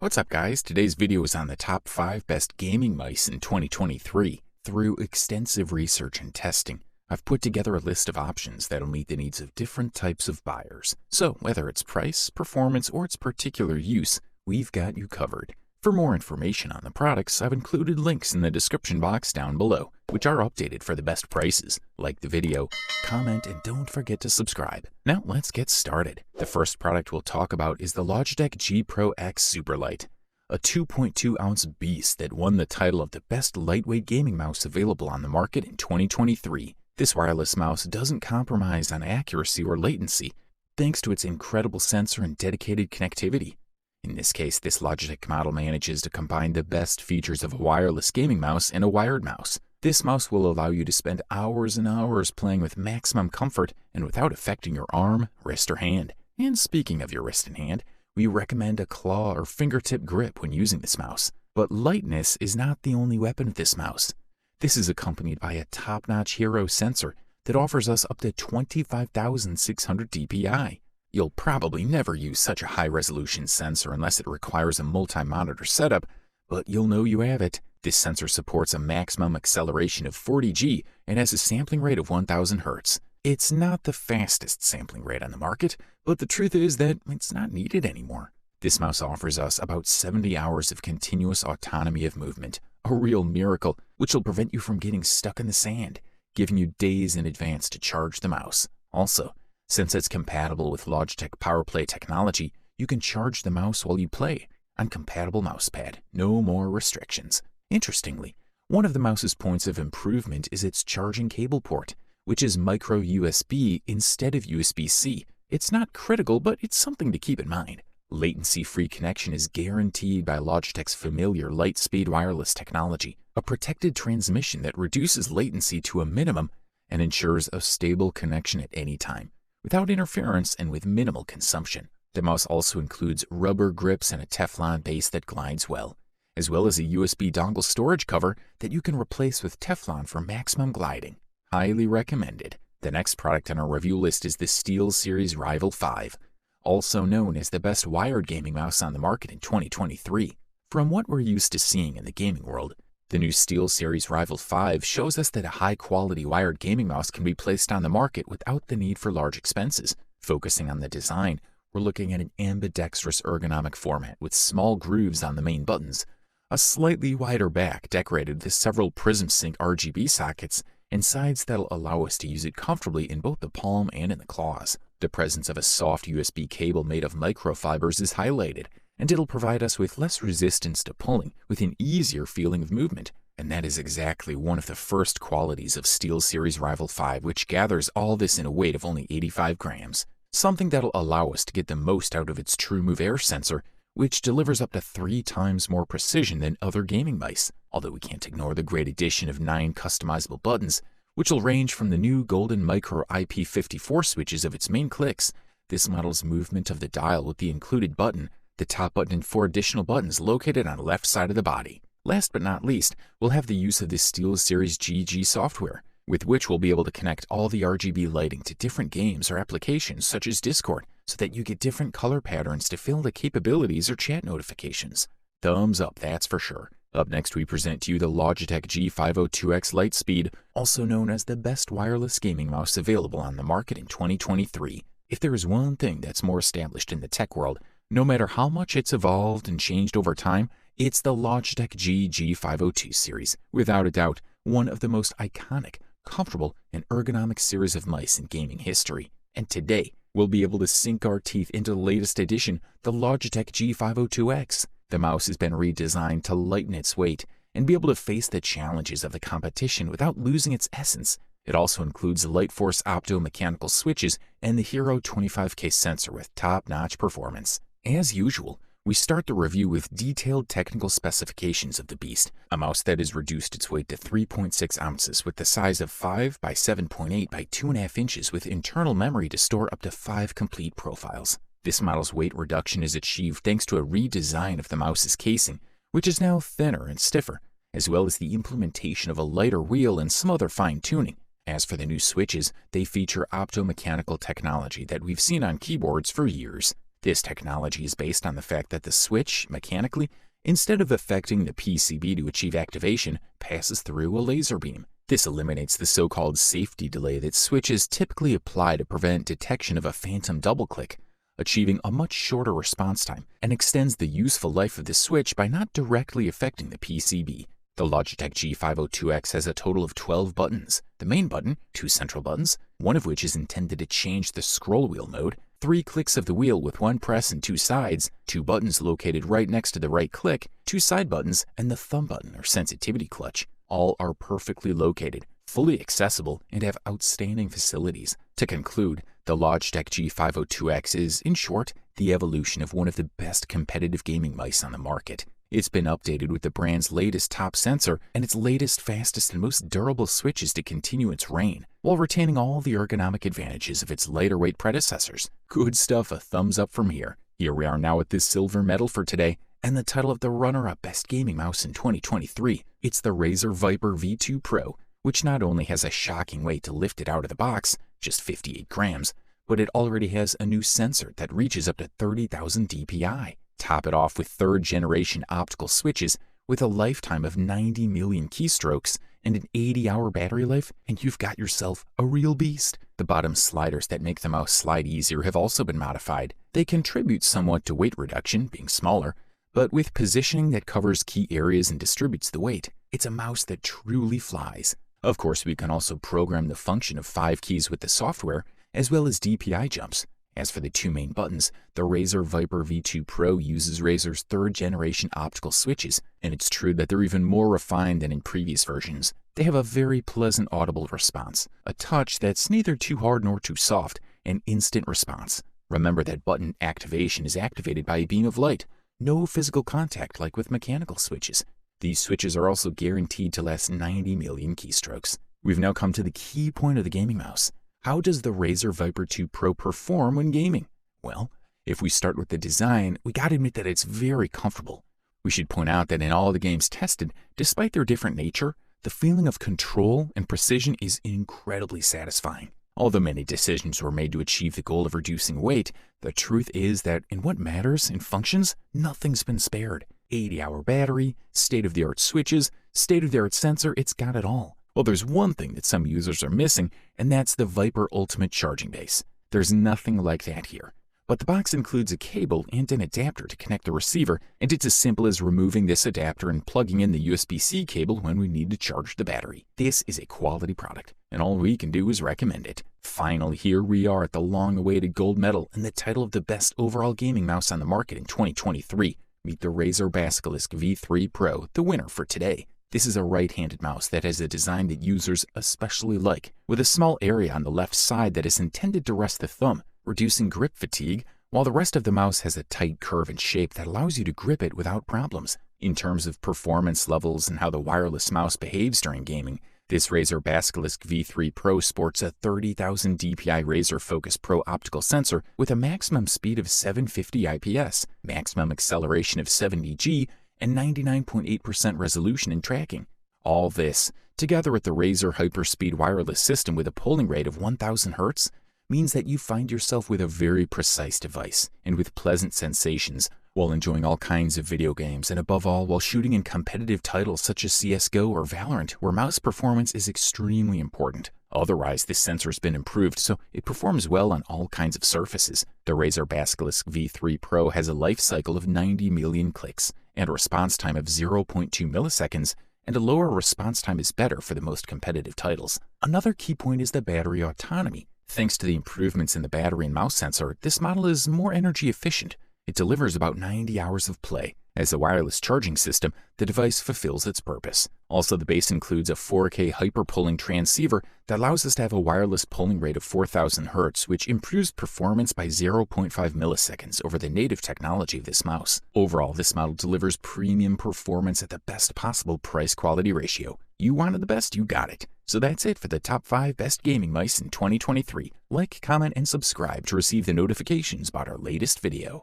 What's up guys? Today's video is on the top 5 best gaming mice in 2023. Through extensive research and testing, I've put together a list of options that'll meet the needs of different types of buyers. So whether it's price, performance, or its particular use, we've got you covered. For more information on the products, I've included links in the description box down below, which are updated for the best prices. Like the video, comment, and don't forget to subscribe. Now let's get started. The first product we'll talk about is the Logitech G Pro X Superlight, a 2.2-ounce beast that won the title of the best lightweight gaming mouse available on the market in 2023. This wireless mouse doesn't compromise on accuracy or latency, thanks to its incredible sensor and dedicated connectivity. In this case, this Logitech model manages to combine the best features of a wireless gaming mouse and a wired mouse. This mouse will allow you to spend hours and hours playing with maximum comfort and without affecting your arm, wrist, or hand. And speaking of your wrist and hand, we recommend a claw or fingertip grip when using this mouse. But lightness is not the only weapon of this mouse. This is accompanied by a top-notch hero sensor that offers us up to 25,600 dpi. You'll probably never use such a high-resolution sensor unless it requires a multi-monitor setup, but you'll know you have it. This sensor supports a maximum acceleration of 40G and has a sampling rate of 1000 Hz. It's not the fastest sampling rate on the market, but the truth is that it's not needed anymore. This mouse offers us about 70 hours of continuous autonomy of movement, a real miracle which will prevent you from getting stuck in the sand, giving you days in advance to charge the mouse. Also, since it's compatible with Logitech PowerPlay technology, you can charge the mouse while you play on compatible mousepad. No more restrictions. Interestingly, one of the mouse's points of improvement is its charging cable port, which is micro USB instead of USB-C. It's not critical, but it's something to keep in mind. Latency-free connection is guaranteed by Logitech's familiar Lightspeed wireless technology, a protected transmission that reduces latency to a minimum and ensures a stable connection at any time, without interference and with minimal consumption. The mouse also includes rubber grips and a Teflon base that glides well, as well as a USB dongle storage cover that you can replace with Teflon for maximum gliding. Highly recommended. The next product on our review list is the SteelSeries Rival 5, also known as the best wired gaming mouse on the market in 2023. From what we're used to seeing in the gaming world, the new SteelSeries Rival 5 shows us that a high-quality wired gaming mouse can be placed on the market without the need for large expenses. Focusing on the design, we're looking at an ambidextrous ergonomic format with small grooves on the main buttons, a slightly wider back decorated with several Prism Sync RGB sockets, and sides that'll allow us to use it comfortably in both the palm and in the claws. The presence of a soft USB cable made of microfibers is highlighted, and it'll provide us with less resistance to pulling with an easier feeling of movement. And that is exactly one of the first qualities of SteelSeries Rival 5, which gathers all this in a weight of only 85 grams. Something that'll allow us to get the most out of its TrueMove Air sensor, which delivers up to 3 times more precision than other gaming mice. Although we can't ignore the great addition of 9 customizable buttons, which will range from the new golden micro IP54 switches of its main clicks, this model's movement of the dial with the included button, the top button, and 4 additional buttons located on the left side of the body. Last but not least, we'll have the use of the SteelSeries GG software, with which we'll be able to connect all the RGB lighting to different games or applications such as Discord, so that you get different color patterns to fill the capabilities or chat notifications. Thumbs up, that's for sure. Up next, we present to you the Logitech G502 X Lightspeed, also known as the best wireless gaming mouse available on the market in 2023. If there is one thing that's more established in the tech world, no matter how much it's evolved and changed over time, it's the Logitech G502 series. Without a doubt, one of the most iconic, comfortable, and ergonomic series of mice in gaming history. And today, we'll be able to sink our teeth into the latest edition, the Logitech G502X. The mouse has been redesigned to lighten its weight and be able to face the challenges of the competition without losing its essence. It also includes Lightforce opto-mechanical switches and the Hero 25K sensor with top-notch performance. As usual, we start the review with detailed technical specifications of the beast, a mouse that has reduced its weight to 3.6 ounces with the size of 5 by 7.8 by 2.5 inches with internal memory to store up to 5 complete profiles. This model's weight reduction is achieved thanks to a redesign of the mouse's casing, which is now thinner and stiffer, as well as the implementation of a lighter wheel and some other fine-tuning. As for the new switches, they feature optomechanical technology that we've seen on keyboards for years. This technology is based on the fact that the switch, mechanically, instead of affecting the PCB to achieve activation, passes through a laser beam. This eliminates the so-called safety delay that switches typically apply to prevent detection of a phantom double-click, achieving a much shorter response time, and extends the useful life of the switch by not directly affecting the PCB. The Logitech G502X has a total of 12 buttons. The main button, 2 central buttons, one of which is intended to change the scroll wheel mode, 3 clicks of the wheel with 1 press and 2 sides, 2 buttons located right next to the right click, 2 side buttons, and the thumb button or sensitivity clutch. All are perfectly located, fully accessible, and have outstanding facilities. To conclude, the Logitech G502X is, in short, the evolution of one of the best competitive gaming mice on the market. It's been updated with the brand's latest top sensor and its latest, fastest, and most durable switches to continue its reign, while retaining all the ergonomic advantages of its lighter-weight predecessors. Good stuff, a thumbs up from here. Here we are now with this silver medal for today, and the title of the runner-up Best Gaming Mouse in 2023. It's the Razer Viper V2 Pro, which not only has a shocking weight to lift it out of the box, just 58 grams, but it already has a new sensor that reaches up to 30,000 dpi. Top it off with third-generation optical switches with a lifetime of 90 million keystrokes and an 80-hour battery life, and you've got yourself a real beast. The bottom sliders that make the mouse slide easier have also been modified. They contribute somewhat to weight reduction, being smaller, but with positioning that covers key areas and distributes the weight. It's a mouse that truly flies. Of course, we can also program the function of 5 keys with the software, as well as DPI jumps. As for the 2 main buttons, the Razer Viper V2 Pro uses Razer's 3rd-generation optical switches, and it's true that they're even more refined than in previous versions. They have a very pleasant audible response, a touch that's neither too hard nor too soft, and instant response. Remember that button activation is activated by a beam of light. No physical contact like with mechanical switches. These switches are also guaranteed to last 90 million keystrokes. We've now come to the key point of the gaming mouse. How does the Razer Viper 2 Pro perform when gaming? Well, if we start with the design, we gotta admit that it's very comfortable. We should point out that in all the games tested, despite their different nature, the feeling of control and precision is incredibly satisfying. Although many decisions were made to achieve the goal of reducing weight, the truth is that in what matters and functions, nothing's been spared. 80-hour battery, state-of-the-art switches, state-of-the-art sensor, it's got it all. Well, there's one thing that some users are missing, and that's the Viper Ultimate charging base. There's nothing like that here. But the box includes a cable and an adapter to connect the receiver, and it's as simple as removing this adapter and plugging in the USB-C cable when we need to charge the battery. This is a quality product, and all we can do is recommend it. Finally, here we are at the long-awaited gold medal and the title of the best overall gaming mouse on the market in 2023. Meet the Razer Basilisk V3 Pro, the winner for today. This is a right-handed mouse that has a design that users especially like, with a small area on the left side that is intended to rest the thumb, reducing grip fatigue, while the rest of the mouse has a tight curve and shape that allows you to grip it without problems. In terms of performance levels and how the wireless mouse behaves during gaming, this Razer Basilisk V3 Pro sports a 30,000 dpi Razer Focus Pro optical sensor with a maximum speed of 750 IPS, maximum acceleration of 70 G, and 99.8% resolution in tracking. All this, together with the Razer Hyperspeed wireless system with a polling rate of 1000 Hz, means that you find yourself with a very precise device and with pleasant sensations while enjoying all kinds of video games, and above all, while shooting in competitive titles such as CSGO or Valorant, where mouse performance is extremely important. Otherwise, this sensor has been improved, so it performs well on all kinds of surfaces. The Razer Basilisk V3 Pro has a life cycle of 90 million clicks and a response time of 0.2 milliseconds, and a lower response time is better for the most competitive titles. Another key point is the battery autonomy. Thanks to the improvements in the battery and mouse sensor, this model is more energy efficient. It delivers about 90 hours of play. As a wireless charging system, the device fulfills its purpose. Also, the base includes a 4K hyper-polling transceiver that allows us to have a wireless polling rate of 4000 Hz, which improves performance by 0.5 milliseconds over the native technology of this mouse. Overall, this model delivers premium performance at the best possible price-quality ratio. You wanted the best, you got it. So that's it for the top 5 best gaming mice in 2023. Like, comment, and subscribe to receive the notifications about our latest video.